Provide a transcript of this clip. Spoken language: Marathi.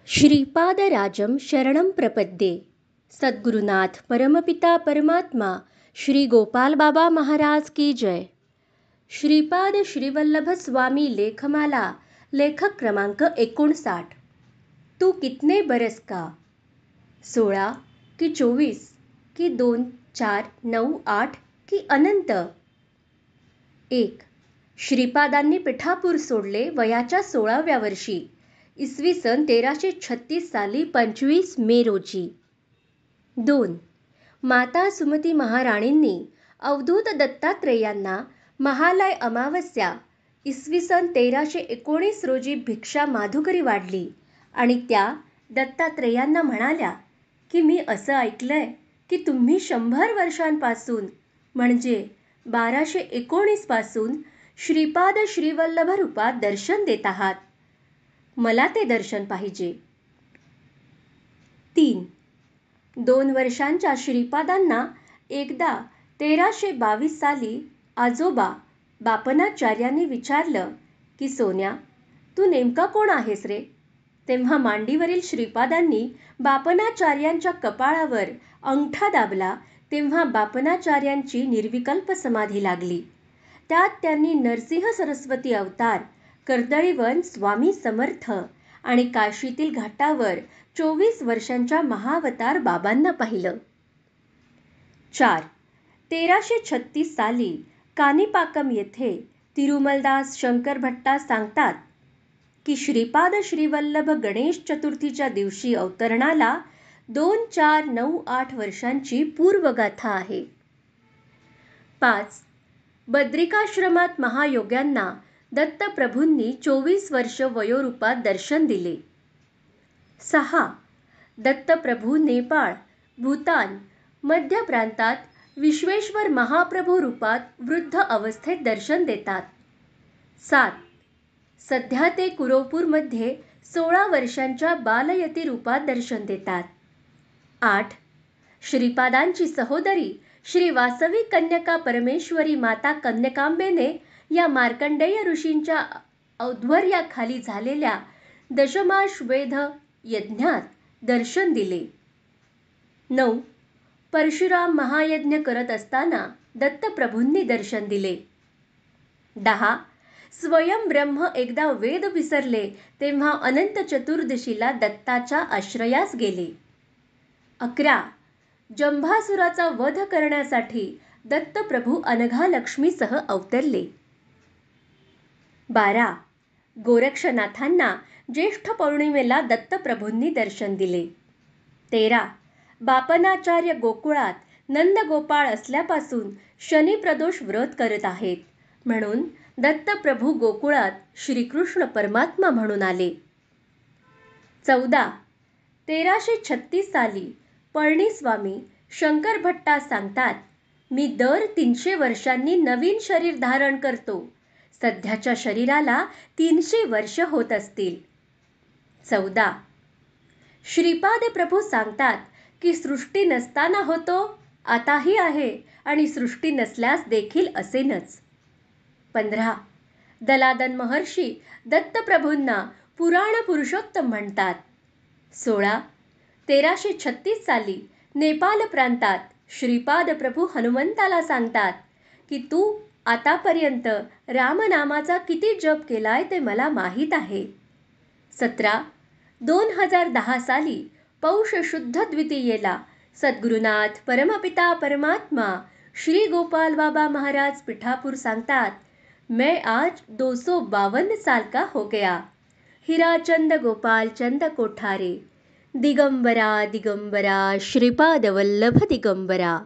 श्रीपादराजं शरणं प्रपद्ये। सद्गुरुनाथ परमपिता परमात्मा श्री गोपाल बाबा महाराज की जय। श्रीपाद श्रीवल्लभ स्वामी लेखमाला, लेखक क्रमांक 59। तू कितने बरस का, 16 की 24 की 2, 4, 9, 8 की अनंत। 1. श्रीपादांनी पिठापूर सोडले वयाच्या 16व्या वर्षी, इसवी सन 1336 साली 25 मे रोजी. 2. माता सुमती महाराणींनी अवधूत दत्तात्रेयांना महालय अमावस्या इसवी सन 1319 रोजी भिक्षा माधुकरी वाढली आणि त्या दत्तात्रेयांना म्हणाल्या की मी असं ऐकलंय की तुम्ही 100 वर्षांपासून म्हणजे 1219 पासून श्रीपाद श्रीवल्लभ रूपात दर्शन देत आहात. मला ते दर्शन पाहिजे. 3. 2 वर्षांच्या श्रीपादांना एकदा 1322 साली आजोबा बापनाचार्यांनी विचारलं की सोन्या, तू नेमका कोण आहेस रे? तेव्हा मांडीवरील श्रीपादांनी बापनाचार्यांच्या कपाळावर अंगठा दाबला तेव्हा बापनाचार्यांची निर्विकल्प समाधी लागली. त्यात त्यांनी नरसिंह सरस्वती अवतार, कर्दळीवन स्वामी समर्थ आणि काशीतील घाटावर 24 वर्षांच्या महाअवतार बाबांना पाहिलं. 4. 1336 साली कानिपाकम येथे तिरुमलदास शंकर भट्टा सांगतात की श्रीपाद श्रीवल्लभ गणेश चतुर्थीच्या दिवशी अवतरणाला 2, 4, 9, 8 वर्षांची पूर्वगाथा आहे. 5. बद्रिकाश्रमात महायोग्यांना दत्तप्रभूंनी 24 वर्ष वयोरूपात दर्शन दिले. 6. दत्तप्रभू नेपाळ, भूतान, मध्य प्रांतात विश्वेश्वर महाप्रभू रूपात वृद्ध अवस्थेत दर्शन देतात. 7. सध्या ते कुरोपूरमध्ये 16 वर्षांच्या बालयती रूपात दर्शन देतात. 8. श्रीपादांची सहोदरी श्री वासवी कन्यका परमेश्वरी माता कन्यकांबेने या मार्कंडेय ऋषींच्या औध्वर्याखाली झालेल्या दशमाश्वेध यज्ञात दर्शन दिले. 9. परशुराम महायज्ञ करत असताना दत्तप्रभूंनी दर्शन दिले. 10. स्वयं ब्रह्म एकदा वेद विसरले तेव्हा अनंत चतुर्दशीला दत्ताच्या आश्रयास गेले. 11. जंभासुराचा वध करण्यासाठी दत्तप्रभू अनघालक्ष्मीसह अवतरले. 12. गोरक्षनाथांना ज्येष्ठ पौर्णिमेला दत्तप्रभूंनी दर्शन दिले. 13. बापनाचार्य गोकुळात नंदगोपाळ असल्यापासून शनिप्रदोष व्रत करत आहेत म्हणून दत्तप्रभू गोकुळात श्रीकृष्ण परमात्मा म्हणून आले. 14. 1336 साली पळणीस्वामी शंकर भट्टा सांगतात, मी दर 300 वर्षांनी नवीन शरीर धारण करतो. सध्याच्या शरीराला 300 वर्ष होत असतील. 14. श्रीपाद प्रभू सांगतात की सृष्टी नसताना होतो, आताही आहे आणि सृष्टी नसल्यास देखील असेनच. 15. दलादन महर्षी दत्तप्रभूंना पुराण पुरुषोत्तम म्हणतात. 16. 1336 साली नेपाल प्रांतात श्रीपाद प्रभू हनुमंताला सांगतात की तू आतापर्यंत रामनामाचा किती जप केलाय ते मला माहीत आहे. 17. 2010 साली पौष शुद्ध द्वितीयेला सद्गुरुनाथ परमपिता परमात्मा श्री गोपाल बाबा महाराज पिठापूर सांगतात, मैं आज 252 साल का हो गया. हिराचंद गोपाल चंद कोठारे, दिगंबरा दिगंबरा श्रीपाद वल्लभ दिगंबरा.